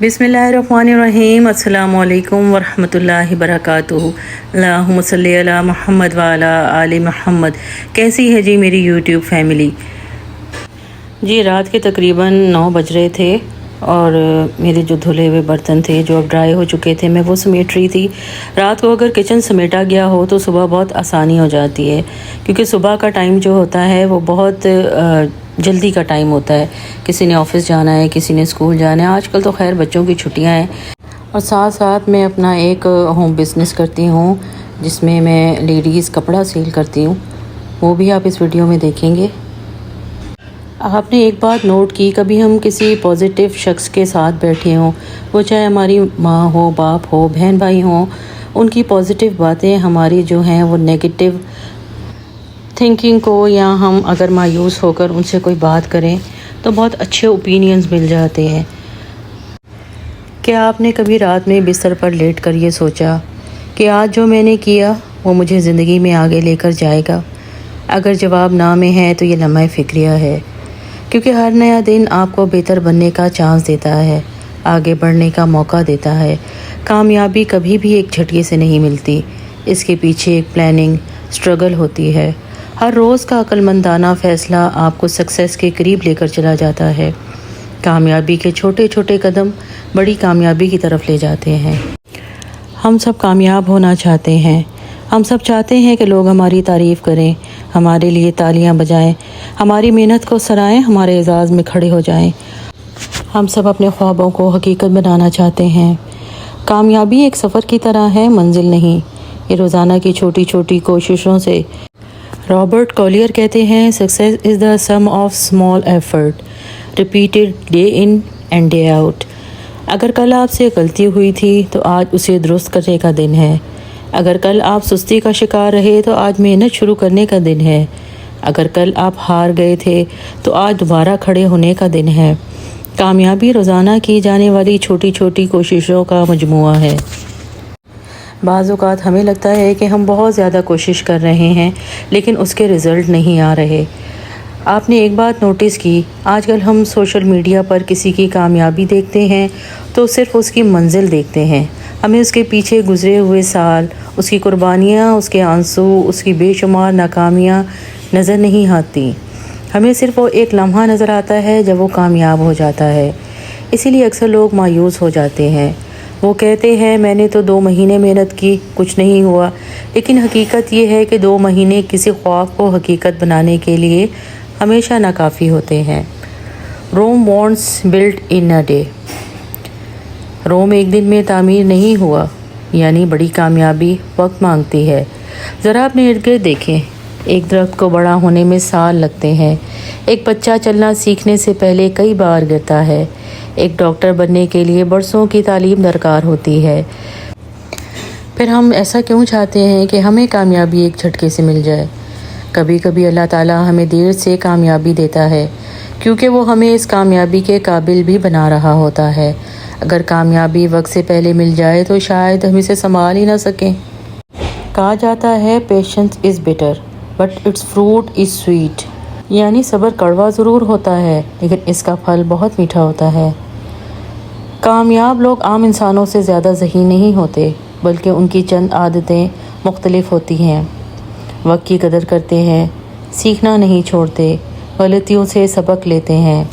बिस्मिल्लाहिर्रहमानिर्रहीम। अस्सलामु अलैकुम वरहमतुल्लाहि वबरकातुहू। अल्लाहुम्मा सल्ली अला मुहम्मद व अला आलि मुहम्मद। कैसी है जी मेरी यूट्यूब फैमिली? जी रात के तकरीबन 9 बज रहे थे और मेरे जो धुले हुए बर्तन थे जो अब ड्राई हो चुके थे मैं वो समेट रही थी। रात को अगर किचन समेटा गया हो तो सुबह बहुत आसानी हो जाती है, क्योंकि सुबह का टाइम जो होता है वो बहुत जल्दी का टाइम होता है। किसी ने ऑफिस जाना है, किसी ने स्कूल जाना है। आजकल तो खैर बच्चों की छुट्टियां हैं और साथ साथ मैं अपना एक होम बिज़नेस करती हूँ जिसमें मैं लेडीज़ कपड़ा सेल करती हूँ, वो भी आप इस वीडियो में देखेंगे। आपने एक बात नोट की, कभी हम किसी पॉजिटिव शख्स के साथ बैठे हों, वो चाहे हमारी माँ हो, बाप हो, बहन भाई हों, उनकी पॉजिटिव बातें हमारी जो हैं वो नेगेटिव थिंकिंग को, या हम अगर मायूस होकर उनसे कोई बात करें तो बहुत अच्छे ओपिनियंस मिल जाते हैं। क्या आपने कभी रात में बिस्तर पर लेट कर ये सोचा कि आज जो मैंने किया वो मुझे ज़िंदगी में आगे लेकर जाएगा? अगर जवाब ना में है तो ये लम्हा फ़िक्रिया है, क्योंकि हर नया दिन आपको बेहतर बनने का चांस देता है, आगे बढ़ने का मौका देता है। कामयाबी कभी भी एक झटके से नहीं मिलती, इसके पीछे एक प्लानिंग, स्ट्रगल होती है। हर रोज़ का अक्लमंदाना फ़ैसला आपको सक्सेस के करीब लेकर चला जाता है। कामयाबी के छोटे छोटे कदम बड़ी कामयाबी की तरफ ले जाते हैं। हम सब कामयाब होना चाहते हैं। हम सब चाहते हैं कि लोग हमारी तारीफ़ करें, हमारे लिए तालियां बजाएं, हमारी मेहनत को सराहें, हमारे एजाज़ में खड़े हो जाएं। हम सब अपने ख्वाबों को हकीकत बनाना चाहते हैं। कामयाबी एक सफ़र की तरह है, मंजिल नहीं। ये रोज़ाना की छोटी छोटी कोशिशों से। रॉबर्ट कॉलियर कहते हैं, success is the sum of small effort repeated day in and day out. अगर कल आपसे गलती हुई थी तो आज उसे दुरुस्त करने का दिन है। अगर कल आप सुस्ती का शिकार रहे तो आज मेहनत शुरू करने का दिन है। अगर कल आप हार गए थे तो आज दोबारा खड़े होने का दिन है। कामयाबी रोज़ाना की जाने वाली छोटी छोटी कोशिशों का मजमूआ है। बाज़ औक़ात हमें लगता है कि हम बहुत ज़्यादा कोशिश कर रहे हैं लेकिन उसके रिज़ल्ट नहीं आ रहे। आपने एक बात नोटिस की, आजकल हम सोशल मीडिया पर किसी की कामयाबी देखते हैं तो सिर्फ़ उसकी मंजिल देखते हैं। हमें उसके पीछे गुज़रे हुए साल, उसकी कुर्बानियाँ, उसके आंसू, उसकी बेशुमार नाकामियाँ नज़र नहीं आती। हमें सिर्फ़ वो एक लम्हा नज़र आता है जब वो कामयाब हो जाता है। इसीलिए अक्सर लोग मायूस हो जाते हैं। वो कहते हैं मैंने तो 2 महीने मेहनत की, कुछ नहीं हुआ। लेकिन हकीकत ये है कि 2 महीने किसी ख्वाब को हकीकत बनाने के लिए हमेशा नाकाफ़ी होते हैं। रोम वॉन्ट्स built in a day. Rome एक दिन में तामीर नहीं हुआ, यानी बड़ी कामयाबी वक्त मांगती है। ज़रा अपने इर्द गिर्द देखें, एक दरख्त को बड़ा होने में साल लगते हैं। एक बच्चा चलना सीखने से पहले कई बार गिरता है। एक डॉक्टर बनने के लिए बरसों की तालीम दरकार होती है। फिर हम ऐसा क्यों चाहते हैं कि हमें कामयाबी एक झटके से मिल जाए? कभी कभी अल्लाह ताला हमें देर से कामयाबी देता है, क्योंकि वो हमें इस कामयाबी के काबिल भी बना रहा होता है। अगर कामयाबी वक्त से पहले मिल जाए तो शायद हम इसे संभाल ही ना सकें। कहा जाता है patience is bitter but it's fruit is sweet, यानी सब्र कड़वा ज़रूर होता है लेकिन इसका फल बहुत मीठा होता है। कामयाब लोग आम इंसानों से ज़्यादा ज़हीन नहीं होते, बल्कि उनकी चंद आदतें मुख्तलिफ होती हैं। वक्त की कदर करते हैं, सीखना नहीं छोड़ते, गलतियों से सबक लेते हैं,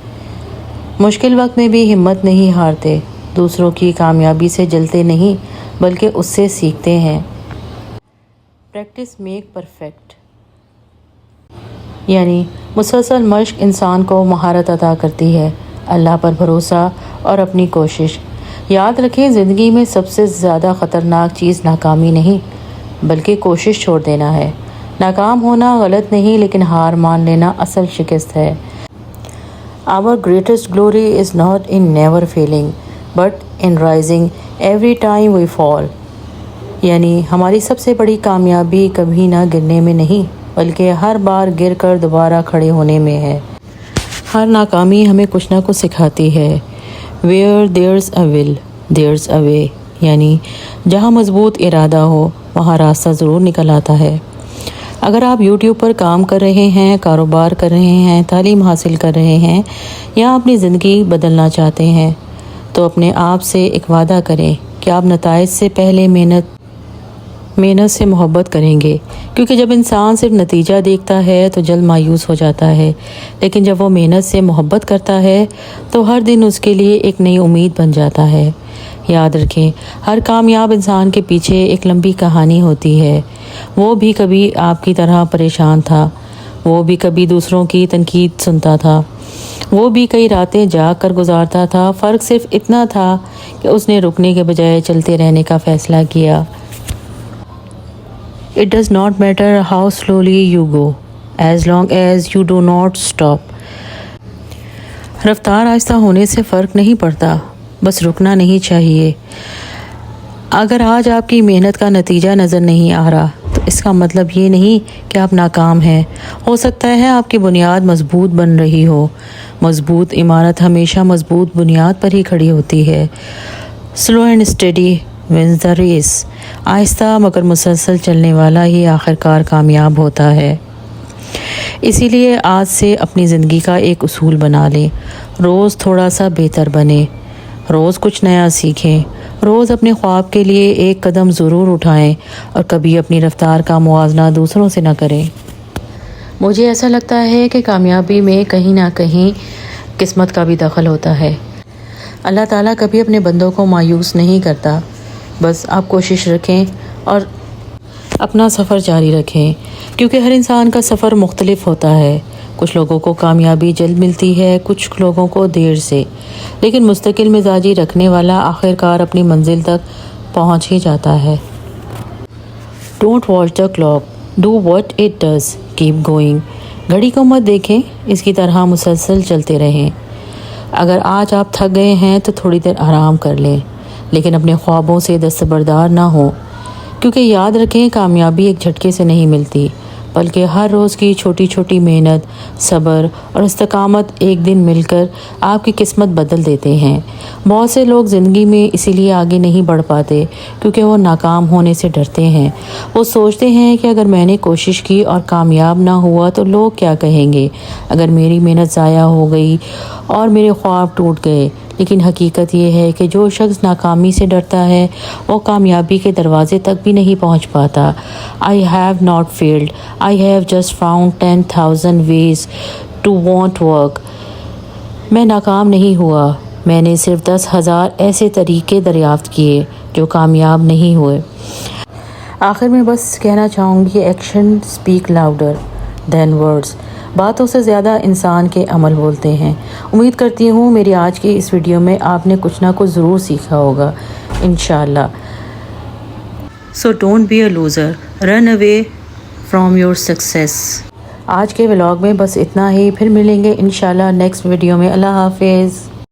मुश्किल वक्त में भी हिम्मत नहीं हारते, दूसरों की कामयाबी से जलते नहीं बल्कि उससे सीखते हैं। प्रैक्टिस मेक परफेक्ट, यानी मुसलसल मश्क इंसान को महारत अता करती है। अल्लाह पर भरोसा और अपनी कोशिश। याद रखें, ज़िंदगी में सबसे ज़्यादा ख़तरनाक चीज़ नाकामी नहीं बल्कि कोशिश छोड़ देना है। नाकाम होना गलत नहीं, लेकिन हार मान लेना असल शिकस्त है। Our greatest glory is not in never failing but in rising every time we fall, यानी हमारी सबसे बड़ी कामयाबी कभी ना गिरने में नहीं बल्कि हर बार गिर कर दोबारा खड़े होने में है। हर नाकामी हमें कुछ ना कुछ सिखाती है। Where there's a will there's a way, यानी जहाँ मजबूत इरादा हो वहाँ रास्ता ज़रूर निकल आता है। अगर आप YouTube पर काम कर रहे हैं, कारोबार कर रहे हैं, तालीम हासिल कर रहे हैं या अपनी ज़िंदगी बदलना चाहते हैं تو اپنے آپ سے ایک وعدہ کریں کہ آپ نتائج سے پہلے محنت سے محبت کریں گے، کیونکہ جب انسان صرف نتیجہ دیکھتا ہے تو جلد مایوس ہو جاتا ہے، لیکن جب وہ محنت سے محبت کرتا ہے تو ہر دن اس کے لیے ایک نئی امید بن جاتا ہے۔ یاد رکھیں، ہر کامیاب انسان کے پیچھے ایک لمبی کہانی ہوتی ہے۔ وہ بھی کبھی آپ کی طرح پریشان تھا، وہ بھی کبھی دوسروں کی تنقید سنتا تھا، وہ بھی کئی راتیں جاگ کر گزارتا تھا۔ فرق صرف اتنا تھا کہ اس نے رکنے کے بجائے چلتے رہنے کا فیصلہ کیا۔ It does not matter how slowly you go, as long as you do not stop. رفتار آہستہ ہونے سے فرق نہیں پڑتا، بس رکنا نہیں چاہیے۔ اگر آج آپ کی محنت کا نتیجہ نظر نہیں آ رہا تو اس کا مطلب یہ نہیں کہ آپ ناکام ہیں۔ ہو سکتا ہے آپ کی بنیاد مضبوط بن رہی ہو۔ مضبوط عمارت ہمیشہ مضبوط بنیاد پر ہی کھڑی ہوتی ہے۔ Slow and steady wins the race. آہستہ مگر مسلسل چلنے والا ہی آخرکار کامیاب ہوتا ہے۔ اسی لیے آج سے اپنی زندگی کا ایک اصول بنا لیں، روز تھوڑا سا بہتر بنیں، روز کچھ نیا سیکھیں، روز اپنے خواب کے لیے ایک قدم ضرور اٹھائیں اور کبھی اپنی رفتار کا موازنہ دوسروں سے نہ کریں۔ مجھے ایسا لگتا ہے کہ کامیابی میں کہیں نہ کہیں قسمت کا بھی دخل ہوتا ہے۔ اللہ تعالیٰ کبھی اپنے بندوں کو مایوس نہیں کرتا۔ بس آپ کوشش رکھیں اور اپنا سفر جاری رکھیں، کیونکہ ہر انسان کا سفر مختلف ہوتا ہے۔ کچھ لوگوں کو کامیابی جلد ملتی ہے، کچھ لوگوں کو دیر سے، لیکن مستقل مزاجی رکھنے والا آخرکار اپنی منزل تک پہنچ ہی جاتا ہے۔ Don't watch the clock, do what it does, keep going. گھڑی کو مت دیکھیں، اس کی طرح مسلسل چلتے رہیں۔ اگر آج آپ تھک گئے ہیں تو تھوڑی دیر آرام کر لیں، لیکن اپنے خوابوں سے دستبردار نہ ہوں، کیونکہ یاد رکھیں کامیابی ایک جھٹکے سے نہیں ملتی، بلکہ ہر روز کی چھوٹی چھوٹی محنت، صبر اور استقامت ایک دن مل کر آپ کی قسمت بدل دیتے ہیں۔ بہت سے لوگ زندگی میں اسی لیے آگے نہیں بڑھ پاتے کیونکہ وہ ناکام ہونے سے ڈرتے ہیں۔ وہ سوچتے ہیں کہ اگر میں نے کوشش کی اور کامیاب نہ ہوا تو لوگ کیا کہیں گے، اگر میری محنت ضائع ہو گئی اور میرے خواب ٹوٹ گئے۔ لیکن حقیقت یہ ہے کہ جو شخص ناکامی سے ڈرتا ہے وہ کامیابی کے دروازے تک بھی نہیں پہنچ پاتا۔ I have not failed. I have just found 10,000 ways to want work. میں ناکام نہیں ہوا، میں نے صرف 10,000 ایسے طریقے دریافت کیے جو کامیاب نہیں ہوئے۔ آخر میں بس کہنا چاہوں گی، action speak louder than words. باتوں سے زیادہ انسان کے عمل بولتے ہیں۔ امید کرتی ہوں میری آج کی اس ویڈیو میں آپ نے کچھ نہ کچھ ضرور سیکھا ہوگا، انشاءاللہ۔ So don't be a loser. Run away from your success. آج کے ولاگ میں بس اتنا ہی، پھر ملیں گے انشاءاللہ نیکسٹ ویڈیو میں۔ اللہ حافظ۔